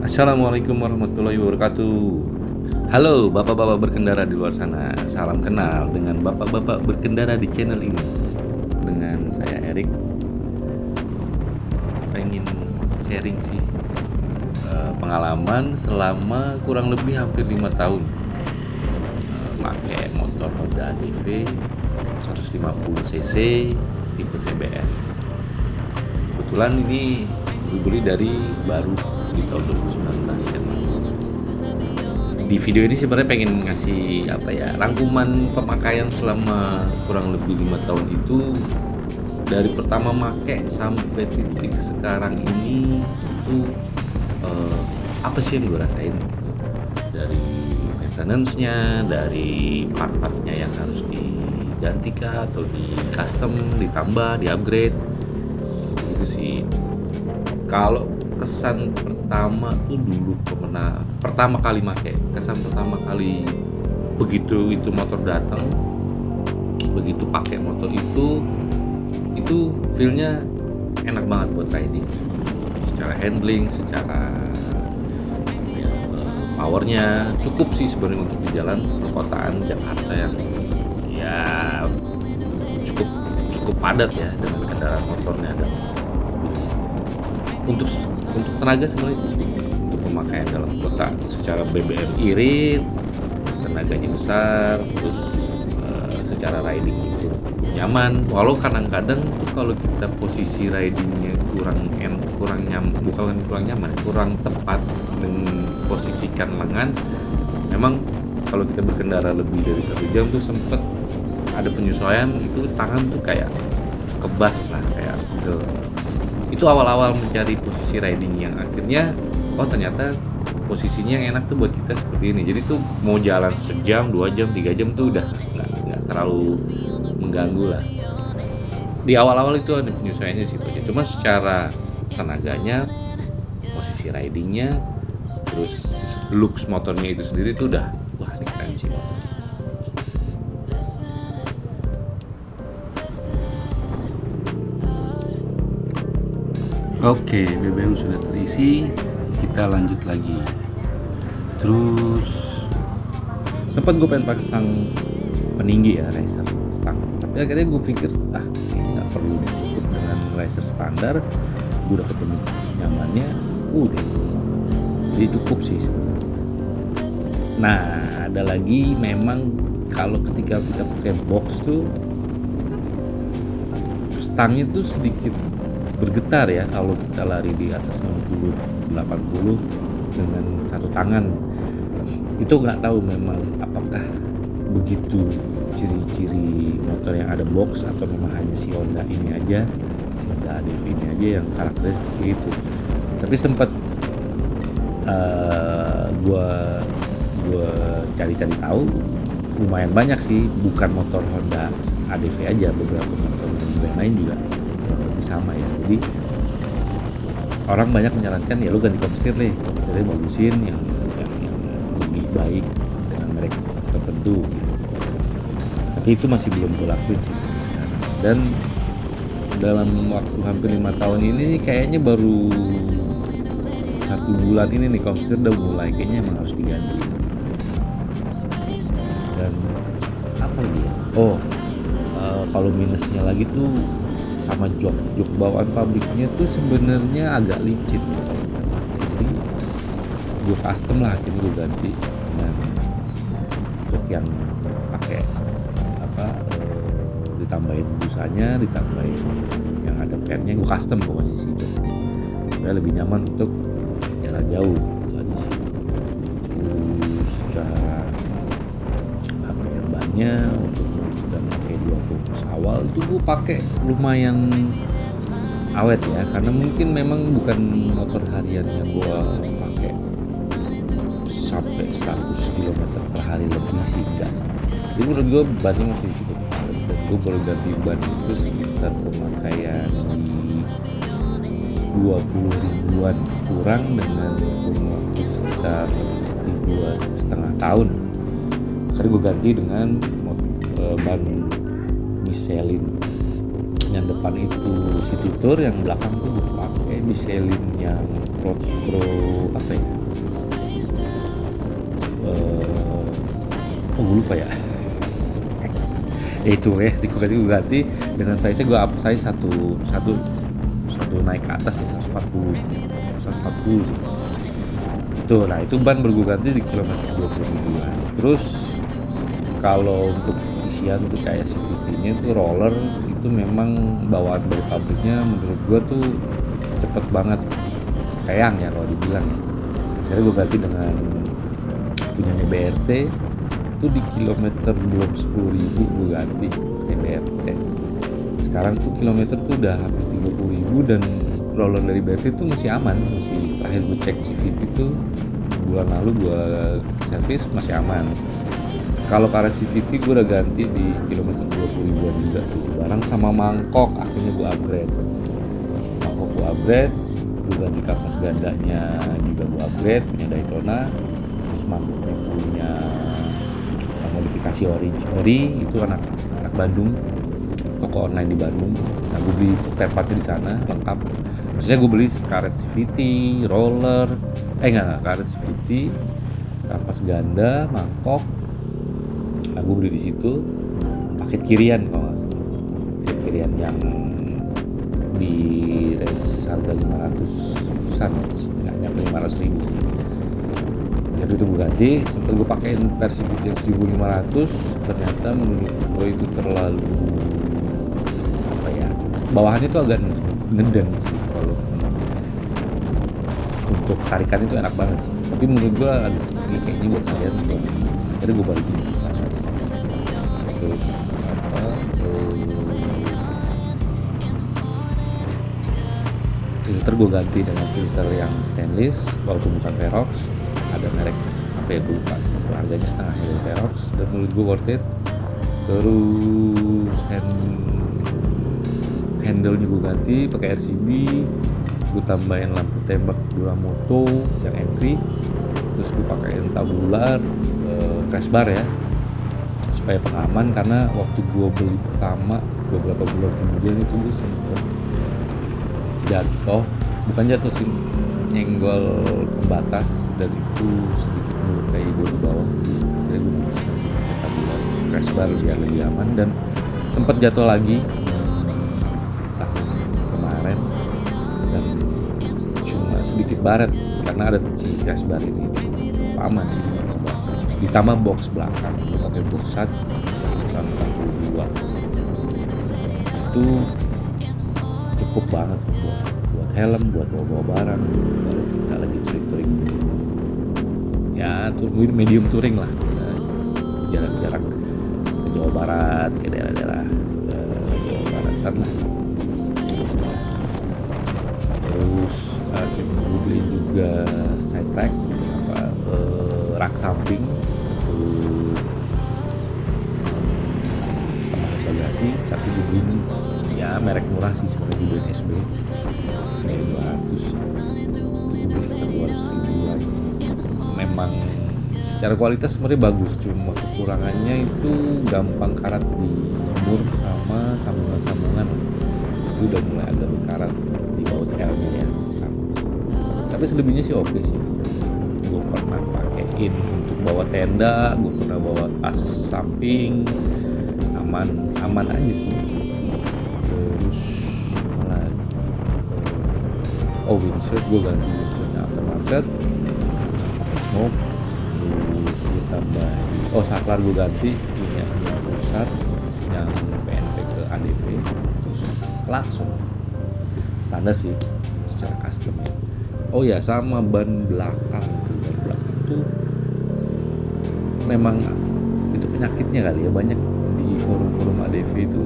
Assalamualaikum warahmatullahi wabarakatuh. Halo bapak-bapak berkendara di luar sana. Salam kenal dengan bapak-bapak berkendara di channel ini. Dengan saya Erik. Pengen sharing sih pengalaman selama kurang lebih hampir 5 tahun pakai motor Honda ADV 150 cc tipe CBS. Kebetulan ini dibeli dari baru di tahun 2019 yang lalu. Di video ini sebenarnya pengen ngasih rangkuman pemakaian selama kurang lebih 5 tahun itu, dari pertama make sampai titik sekarang ini itu apa sih yang gue rasain, dari maintenance-nya, dari part-partnya yang harus diganti atau di custom, ditambah, di upgrade gitu sih. Kalau kesan pertama tuh dulu pertama kali make, kesan pertama kali begitu itu motor datang, begitu pakai motor itu feel-nya enak banget buat riding, secara handling, secara powernya cukup sih sebenarnya untuk di jalan perkotaan Jakarta yang ya cukup padat ya dengan kendaraan motornya. Dan untuk tenaga sebenarnya cukup untuk pemakaian dalam kota, secara BBM irit, tenaganya besar, terus secara riding itu cukup nyaman. Walau kadang-kadang tuh kalau kita posisi ridingnya kurang tepat dengan posisikan lengan, memang kalau kita berkendara lebih dari 1 jam tuh sempet ada penyesuaian, itu tangan tuh kayak kebas lah, kayak gitu. Itu awal-awal mencari posisi riding yang akhirnya ternyata posisinya yang enak tuh buat kita seperti ini. Jadi tuh mau jalan sejam, 2 jam, 3 jam tuh udah nggak terlalu mengganggu lah. Di awal-awal itu ada penyesuaiannya situ aja. Cuma secara tenaganya, posisi ridingnya, terus looks motornya itu sendiri tuh udah wah, ini keren sih motor. Oke, BBM sudah terisi, kita lanjut lagi. Terus sempat gue pengen pasang peninggi ya, riser stang, tapi akhirnya gue pikir ini nggak perlu deh, cukup dengan riser standar. Gue udah ketemu nyamannya, udah, jadi cukup sih sebenarnya. Nah, ada lagi memang kalau ketika kita pakai box tuh stangnya tuh sedikit bergetar ya kalau kita lari di atas 60-80 dengan satu tangan. Itu nggak tahu memang apakah begitu ciri-ciri motor yang ada box atau memang hanya si Honda ini aja, si Honda ADV ini aja yang karakternya seperti itu. Tapi sempat gua cari-cari tahu, lumayan banyak sih, bukan motor Honda ADV aja, beberapa motor brand lain juga lebih sama ya. Jadi orang banyak menyarankan ya lu ganti komstir deh, komstirnya bagusin yang lebih baik dengan merek tertentu gitu. Tapi itu masih belum gue lakuin sih sampai sekarang. Dan dalam waktu hampir 5 tahun ini kayaknya baru 1 bulan ini nih komstir udah mulai kayaknya emang harus diganti. Dan apa lagi ya, kalau minusnya lagi tuh sama jok bawaan pabriknya tuh sebenarnya agak licin gitu. Jadi gue custom lah, akhirnya gue ganti dengan jok yang pakai ditambahin busanya, ditambahin yang ada pennya, gue custom pokoknya sih jok supaya lebih nyaman untuk jalan jauh. Itu aja sih. Terus secara bannya untuk pakai 2 bungkus awal itu gue pakai lumayan awet ya, karena mungkin memang bukan motor hariannya gue pakai sampai 100 km per hari lebih sih, enggak sih. Jadi menurut gue bannya masih cukup awet, dan gue baru ganti ban itu sekitar pemakaian di 20 ribuan kurang dengan kurun waktu sekitar 2,5 tahun. Akhirnya gue ganti dengan ban Michelin, yang depan itu City Tour, yang belakang tuh gue pakai Michelin yang Pro gue lupa ya. Itu ya gue ganti dengan size gue up size satu naik ke atas ya 140 itu. Nah itu ban baru gue ganti di kilometer 27an. Terus kalau untuk isian tuh kayak CVT-nya itu roller itu memang bawaan dari pabriknya menurut gue tuh cepet banget, kayang ya kalau dibilang ya. Jadi gue ganti dengan punyanya BRT itu di kilometer belum 10.000 gue ganti pakai BRT. Sekarang tuh kilometer tuh udah hampir 30.000 dan roller dari BRT tuh masih aman. Masih terakhir gue cek CVT itu bulan lalu gue servis masih aman. Kalau karet CVT gue udah ganti di kilometer 20.000an juga tuh, bareng sama mangkok. Akhirnya gue upgrade mangkok, gue ganti kapas gandanya juga gue upgrade punya Daytona. Terus mangkoknya punya modifikasi Ori itu anak Bandung, toko online di Bandung. Nah gue beli spare partnya di sana lengkap. Maksudnya gue beli karet CVT, roller, karet CVT, kapas ganda, mangkok. Nah gue beli di situ paket kirian kalau nggak salah, paket kirian yang di range harga 500-an, nggak nyampe 500.000 sih. Jadi itu gue ganti, sempet gue pakein versi yang 1500, ternyata menurut gue itu terlalu bawahannya tuh agak ngeden sih. Kalau untuk tarikan itu enak banget sih, tapi menurut gue agak ini kayaknya buat kalian jadi gue balikin ke standar. Terus filter gue ganti dengan filter yang stainless walaupun bukan Verox, ada merek apa ya gue lupa, harganya setengah dari Verox dan menurut gue worth it. Terus handle-nya gue ganti pakai RCB, gue tambahin lampu tembak Duramoto yang entry, terus gue pakein tabular crash bar ya supaya pengaman, karena waktu gue beli pertama beberapa bulan kemudian itu gue sempet jatuh sih, nyenggol pembatas dan itu sedikit melukai bodi bawah. Jadi gue memutuskan pakai tabular crash bar biar lebih aman, dan sempet jatuh lagi kemarin dan cuma sedikit baret karena ada si crash bar ini, cukup aman sih. Ditambah box belakang, gue pakai box set ukuran 42 itu cukup banget buat helm, buat bawa barang kalau kita lagi touring ya, tungguin medium touring lah, jalan-jalan ke Jawa Barat, ke daerah-daerah Jawa Barat sana. Terus gue beli juga side rack, rak samping untuk tambahan bagasi, tapi gue beli ya merek murah sih sebenarnya, di BNSB sebenarnya 200 itu gue beli sekitar 200.000-an. Memang secara kualitas sebenarnya bagus, cuma kekurangannya itu gampang karat di semur sama sambungan itu udah mulai agak berkarat di baut L-nya ya. Tapi selebihnya sih oke sih. Gue pernah pakein untuk bawa tenda, gue pernah bawa tas samping, aman aja sih. Terus apa lagi? Windshield gue ganti windshieldnya aftermarket, smoke. Terus gue tambah saklar gue ganti ini yang pusat yang PNP ke ADV. Terus klakson standar sih secara custom ya. Sama ban belakang itu memang itu penyakitnya kali ya, banyak di forum-forum ADV itu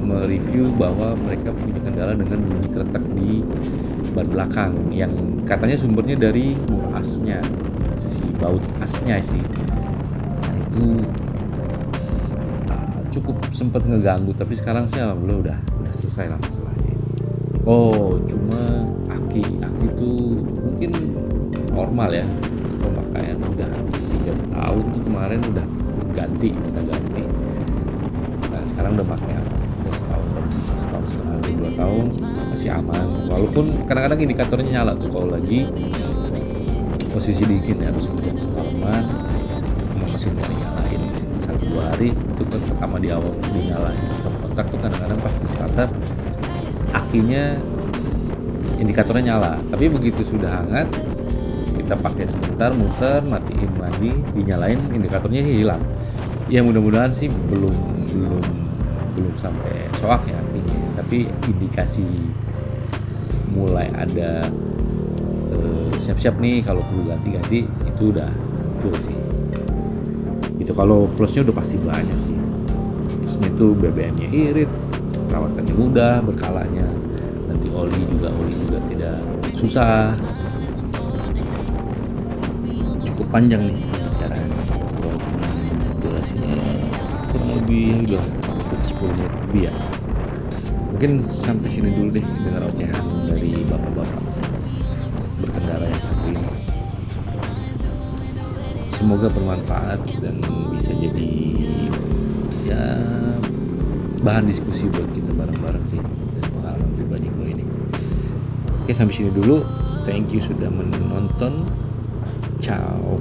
mereview bahwa mereka punya kendala dengan bunyi kretek di ban belakang yang katanya sumbernya dari mur asnya, si baut asnya sih. Nah itu cukup sempet ngeganggu, tapi sekarang sih alhamdulillah udah selesai lah masalahnya. Cuma aki tuh mungkin normal ya, pemakaian udah 3 tahun tuh, kemarin udah kita ganti. Nah sekarang udah pakai setahun setengah 2 tahun masih aman, walaupun kadang-kadang indikatornya nyala tuh kalau lagi posisi dingin ya, harus hujan semalaman mesin nggak dinyalain 1-2 hari itu kan pertama di awal dinyalain stop kontak tuh kadang-kadang pas di starter akinya indikatornya nyala, tapi begitu sudah hangat kita pakai sebentar muter matiin lagi dinyalain indikatornya hilang. Ya mudah-mudahan sih belum sampai soak ya akinya, tapi indikasi mulai ada siap-siap nih kalau perlu ganti-ganti itu udah muncul sih. Itu kalau plusnya udah pasti banyak sih. Plusnya itu BBM-nya irit, perawatannya mudah, berkalanya. Nanti oli juga tidak susah. Cukup panjang nih pembicaraan, walaupun durasinya kurang lebih udah 10 menit lebih ya. Mungkin sampai sini dulu deh dengar ocehan dari bapak-bapak berkendara yang satu ini. Semoga bermanfaat dan bisa jadi ya bahan diskusi buat kita bareng-bareng sih dari pengalaman pribadi gue ini. Oke, sampai sini dulu. Thank you sudah menonton. Ciao.